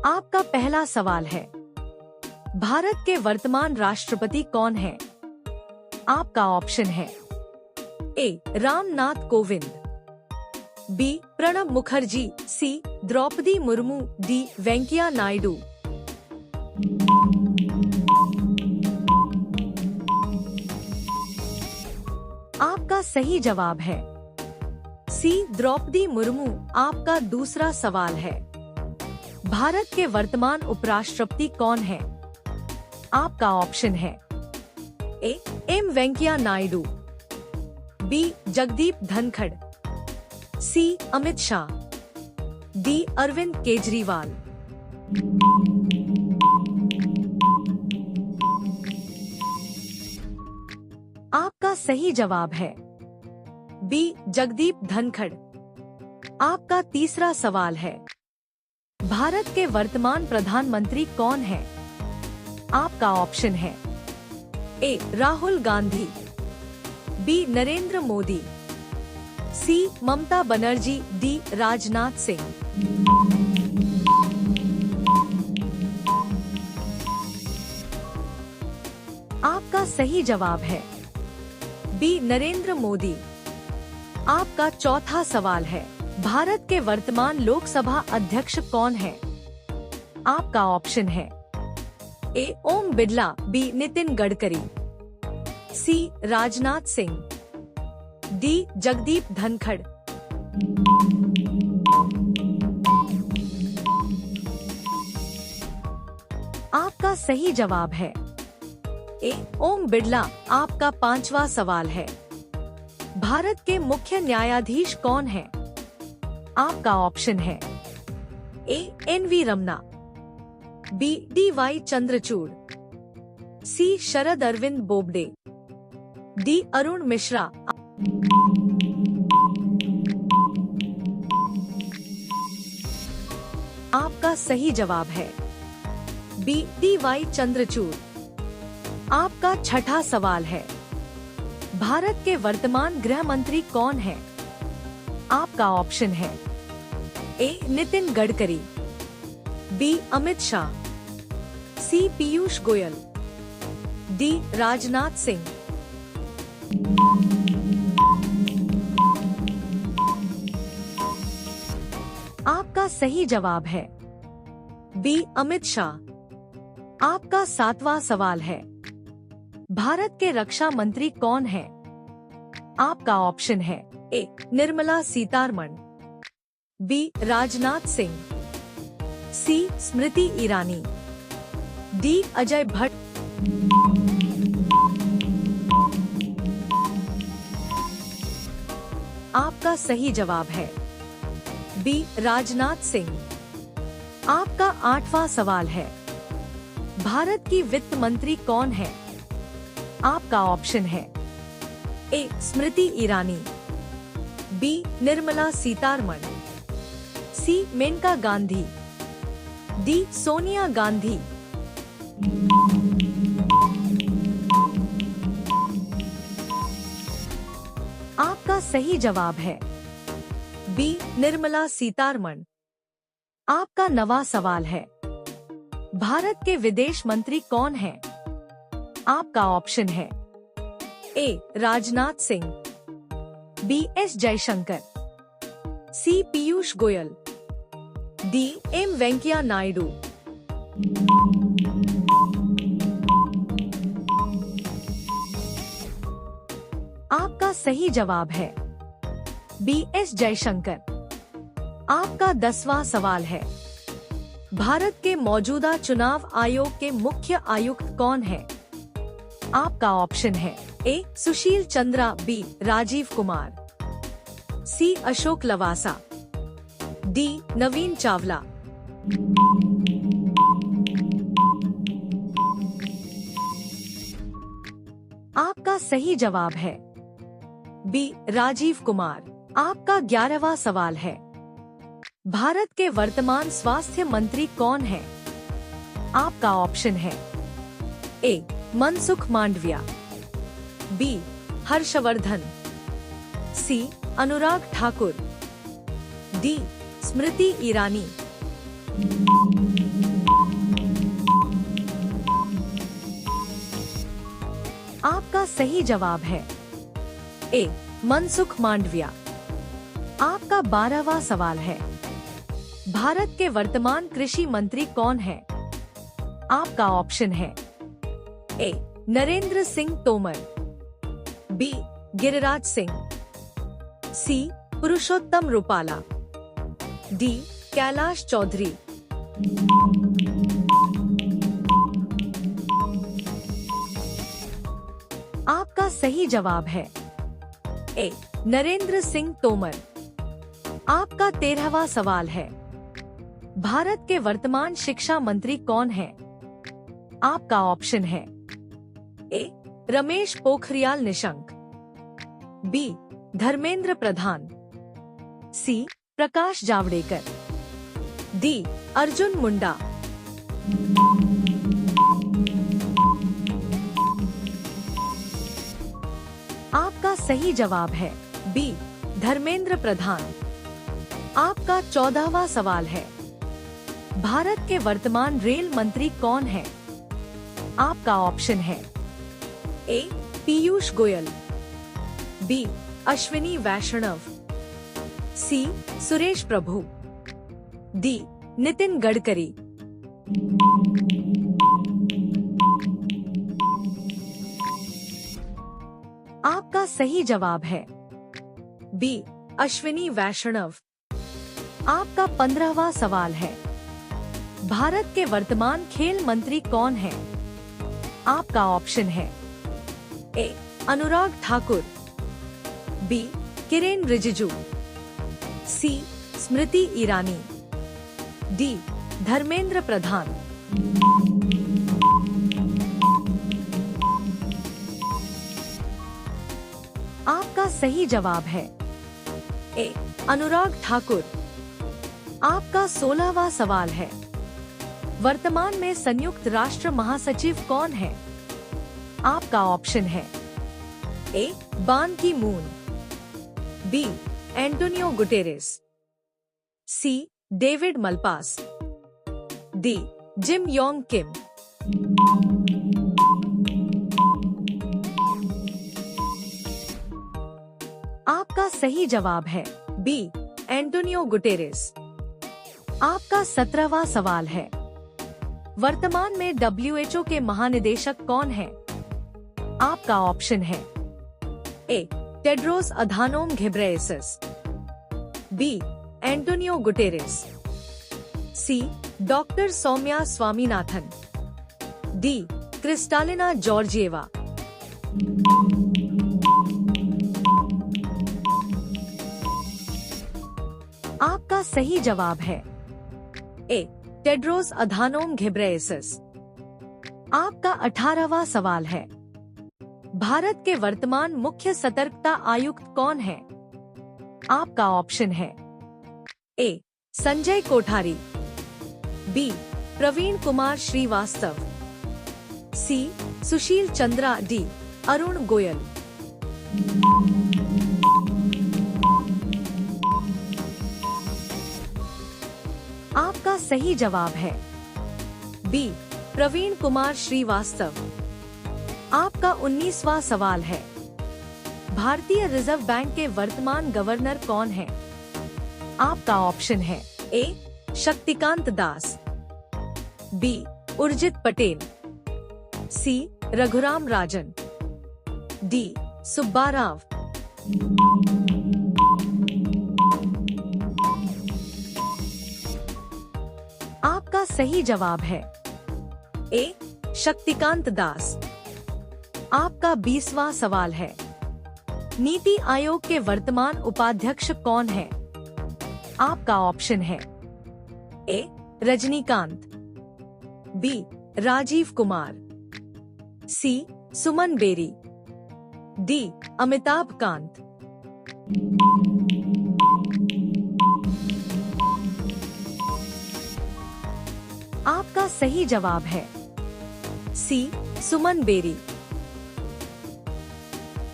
आपका पहला सवाल है, भारत के वर्तमान राष्ट्रपति कौन है? आपका ऑप्शन है ए रामनाथ कोविंद, बी प्रणब मुखर्जी, सी द्रौपदी मुर्मू, डी वेंकैया नायडू। आपका सही जवाब है सी द्रौपदी मुर्मू। आपका दूसरा सवाल है, भारत के वर्तमान उपराष्ट्रपति कौन है? आपका ऑप्शन है A M Venkaiah Naidu, B Jagdeep Dhankhar, C Amit Shah, D Arvind Kejriwal. आपका सही जवाब है बी जगदीप धनखड़। आपका तीसरा सवाल है, भारत के वर्तमान प्रधानमंत्री कौन है? आपका ऑप्शन है ए राहुल गांधी, बी नरेंद्र मोदी, सी ममता बनर्जी, डी राजनाथ सिंह। आपका सही जवाब है बी नरेंद्र मोदी। आपका चौथा सवाल है, भारत के वर्तमान लोकसभा अध्यक्ष कौन है? आपका ऑप्शन है ए ओम बिरला, बी नितिन गडकरी, सी राजनाथ सिंह, डी जगदीप धनखड़। आपका सही जवाब है ए ओम बिरला। आपका पांचवा सवाल है, भारत के मुख्य न्यायाधीश कौन है? आपका ऑप्शन है A NV. Ramana, B DY. Chandrachud, C Sharad Arvind Bobde, D Arun Mishra. आपका सही जवाब है बी डी.वाई. चंद्रचूड़। आपका छठा सवाल है, भारत के वर्तमान गृह मंत्री कौन है? आपका ऑप्शन है ए नितिन गडकरी, बी अमित शाह, सी पीयूष गोयल, डी राजनाथ सिंह। आपका सही जवाब है बी अमित शाह। आपका सातवां सवाल है, भारत के रक्षा मंत्री कौन है? आपका ऑप्शन है ए निर्मला सीतारमण, बी राजनाथ सिंह, सी स्मृति ईरानी, डी अजय भट्ट। आपका सही जवाब है बी राजनाथ सिंह। आपका आठवां सवाल है, भारत की वित्त मंत्री कौन है? आपका ऑप्शन है ए स्मृति ईरानी, बी निर्मला सीतारमण, सी मेनका गांधी, डी सोनिया गांधी। आपका सही जवाब है बी निर्मला सीतारमण। आपका नवा सवाल है, भारत के विदेश मंत्री कौन है? आपका ऑप्शन है ए राजनाथ सिंह, बी एस जयशंकर, सी पीयूष गोयल, डी एम वेंकैया नायडू। आपका सही जवाब है बी एस जयशंकर। आपका 10वां सवाल है, भारत के मौजूदा चुनाव आयोग के मुख्य आयुक्त कौन है? आपका ऑप्शन है ए सुशील चंद्रा, बी राजीव कुमार, सी अशोक लवासा, डी नवीन चावला। आपका सही जवाब है बी राजीव कुमार। आपका 11वां सवाल है, भारत के वर्तमान स्वास्थ्य मंत्री कौन है? आपका ऑप्शन है ए मनसुख मांडविया, बी हर्षवर्धन, सी अनुराग ठाकुर, डी स्मृति ईरानी। सही जवाब है ए. मनसुख मांडविया। आपका 12वां सवाल है, भारत के वर्तमान कृषि मंत्री कौन है? आपका ऑप्शन है ए. नरेंद्र सिंह तोमर, बी. गिरिराज सिंह, सी. पुरुषोत्तम रुपाला, डी. कैलाश चौधरी। आपका सही जवाब है ए. नरेंद्र सिंह तोमर। आपका 13वां सवाल है, भारत के वर्तमान शिक्षा मंत्री कौन है? आपका ऑप्शन है ए. रमेश पोखरियाल निशंक, बी. धर्मेंद्र प्रधान, सी. प्रकाश जावड़ेकर, डी. अर्जुन मुंडा। आपका सही जवाब है बी. धर्मेंद्र प्रधान। आपका 14वां सवाल है, भारत के वर्तमान रेल मंत्री कौन है? आपका ऑप्शन है ए. पीयूष गोयल, बी. अश्विनी वैष्णव, सी. सुरेश प्रभु, डी. नितिन गडकरी। आपका सही जवाब है बी. अश्विनी वैष्णव। आपका 15वां सवाल है, भारत के वर्तमान खेल मंत्री कौन है? आपका ऑप्शन है ए. अनुराग ठाकुर, बी. किरेन रिजिजू, सी. स्मृति ईरानी, डी. धर्मेंद्र प्रधान। आपका सही जवाब है ए. अनुराग ठाकुर। आपका 16वां सवाल है, वर्तमान में संयुक्त राष्ट्र महासचिव कौन है? आपका ऑप्शन है A. Ban Ki Moon, B. Antonio Guterres, C. David Malpass, D. Jim Yong Kim. आपका सही जवाब है बी. Antonio Guterres. आपका 17वां सवाल है, वर्तमान में WHO के महानिदेशक कौन है? आपका ऑप्शन है A. Tedros Adhanom Ghebreyesus, B. Antonio Guterres, C. Doctor Soumya Swaminathan, D. Kristalina Georgieva. आपका सही जवाब है ए. Tedros Adhanom Ghebreyesus. आपका 18वां सवाल है, भारत के वर्तमान मुख्य सतर्कता आयुक्त कौन है? आपका ऑप्शन है ए. संजय कोठारी, बी. प्रवीण कुमार श्रीवास्तव, सी. सुशील चंद्रा, डी. अरुण गोयल। आपका सही जवाब है बी. प्रवीण कुमार श्रीवास्तव। आपका 19वां सवाल है, भारतीय रिजर्व बैंक के वर्तमान गवर्नर कौन है? आपका ऑप्शन है ए. शक्तिकांत दास, बी. उर्जित पटेल, सी. रघुराम राजन, डी. सुब्बाराव। आपका सही जवाब है ए. शक्तिकांत दास। आपका 20वां सवाल है, नीति आयोग के वर्तमान उपाध्यक्ष कौन है? आपका ऑप्शन है ए. रजनीकांत, बी. राजीव कुमार, सी. सुमन बेरी, डी. अमिताभ कांत। आपका सही जवाब है सी. सुमन बेरी।